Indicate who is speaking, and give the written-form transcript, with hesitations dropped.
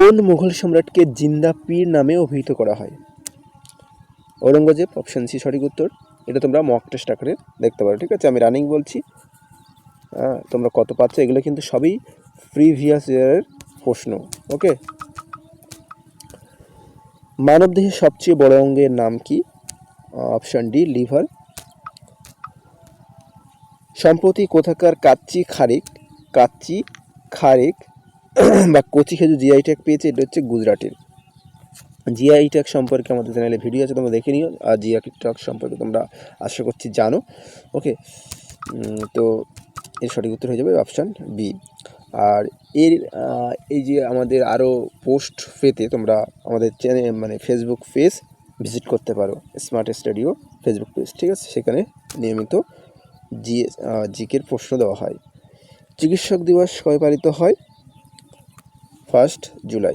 Speaker 1: কোন মুঘল সম্রাটকে জিন্দা পীর নামে অভিহিত করা হয়? ঔরঙ্গজেব, অপশন সি সঠিক উত্তর। এটা তোমরা মক টেস্ট আকারে দেখতে পারো, ঠিক আছে? আমি রানিং বলছি, তোমরা কত পাচ্ছ এগুলো কিন্তু সবই প্রিভিয়াস ইয়ারের প্রশ্ন। ওকে, মানবদেহের সবচেয়ে বড় অঙ্গের নাম কি? Option D liver. সম্প্রতি কোথাকার কাচ্চি খারিক বা কচি খেজুর জিআই ট্যাগ পেয়েছে? এটা হচ্ছে গুজরাটের। জিআই ট্যাগ সম্পর্কে আমাদের চ্যানেলে ভিডিও আছে, তোমরা দেখে নিও। আর জিআই ট্যাগ সম্পর্কে তোমরা আশা করছি জানো। ওকে, তো এর সঠিক উত্তর হয়ে যাবে অপশান বি। আর এই যে আমাদের আরও পোস্ট পেতে তোমরা আমাদের চ্যানেল মানে ফেসবুক পেজ ভিজিট করতে পারো, স্মার্ট স্টাডিও ফেসবুক পেজ, ঠিক আছে? সেখানে নিয়মিত জিকের প্রশ্ন দেওয়া হয়। চিকিৎসক দিবস কবে পালিত হয়? 1 জুলাই।